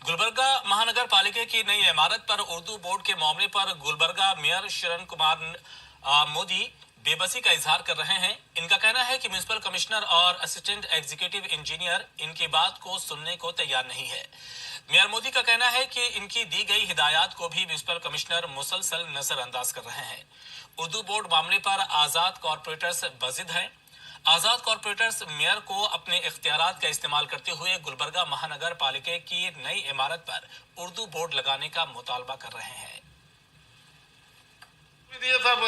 गुलबर्गा महानगर पालिका की नई इमारत पर उर्दू बोर्ड के मामले पर गुलबर्गा मेयर शरण कुमार मोदी बेबसी का इजहार कर रहे हैं। इनका कहना है कि म्युनिसिपल कमिश्नर और असिस्टेंट एग्जीक्यूटिव इंजीनियर इनकी बात को सुनने को तैयार नहीं है। मेयर मोदी का कहना है कि इनकी दी गई हिदायत को भी म्युनिसिपल कमिश्नर मुसलसल नजरअंदाज कर रहे हैं। उर्दू बोर्ड मामले पर आजाद कॉरपोरेटर्स बजिद हैं। आजाद कॉरपोरेटर्स मेयर को अपने इख्तियारात का इस्तेमाल करते हुए गुलबर्गा महानगर पालिका की नई इमारत पर उर्दू बोर्ड लगाने का मुतालबा कर रहे हैं। ये सब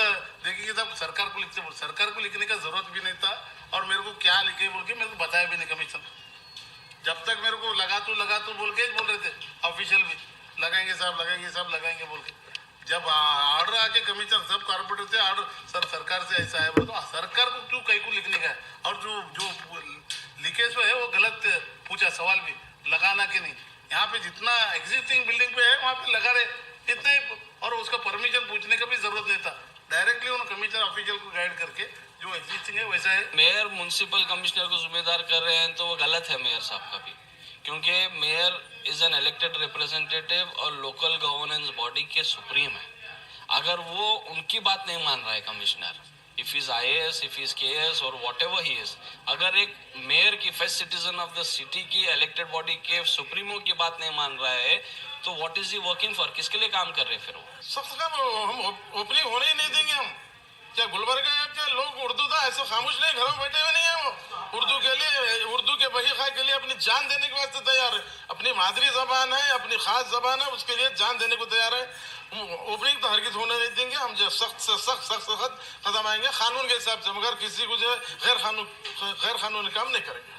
देखिए, सब सरकार को लिखने का जरूरत भी नहीं था और मेरे को क्या लिखे बोल के मेरे को बताया भी नहीं कमीशन। जब तक मेरे को लगा तो बोल रहे थे ऑफिशियल भी लगाएंगे साहब लगाएंगे बोल के। जब ऑर्डर आके कमिश्नर सब कॉर्पोरेटर से ऑर्डर सर सरकार से ऐसा है बोले तो सरकार को क्यों कहीं को लिखने का है। और जो लिखेज है वो गलत पूछा सवाल भी लगाना कि नहीं। यहाँ पे जितना एग्जिस्टिंग बिल्डिंग पे है वहाँ पे लगा रहे इतने ही, और उसका परमिशन पूछने का भी जरूरत नहीं था। डायरेक्टली उन्होंने कमिश्नर ऑफिशियल को गाइड करके जो एग्जिस्टिंग है वैसा है। मेयर म्युनिसिपल कमिश्नर को जिम्मेदार कर रहे हैं तो वो गलत है मेयर साहब का भी, क्योंकि mayor is an elected representative और लोकल गवर्नेंस बॉडी के सुप्रीम है। अगर वो उनकी बात नहीं मान रहा है commissioner, if is IAS, if is KS और वॉट एवर ही इज, अगर एक मेयर की first citizen of the city की इलेक्टेड बॉडी के सुप्रीमो की बात नहीं मान रहा है तो what is he working for, किसके लिए काम कर रहे हैं फिर वो? सबसे हम ओपनिंग होने ही नहीं देंगे हम। क्या गुलबर्गा के लोग उर्दू था ऐसे खामोश नहीं, घरों बैठे हुए नहीं है। वो उर्दू के लिए, उर्दू के बहीखा के लिए अपनी जान देने के वास्ते तैयार है। अपनी मादरी जबान है, अपनी खास जबान है, उसके लिए जान देने को तैयार है। ओपनिंग तो हरगिज होने नहीं देंगे हम। जो सख्त से सख्त कदम आएंगे कानून के हिसाब से, मगर किसी को जो गैर कानूनी काम नहीं करेंगे।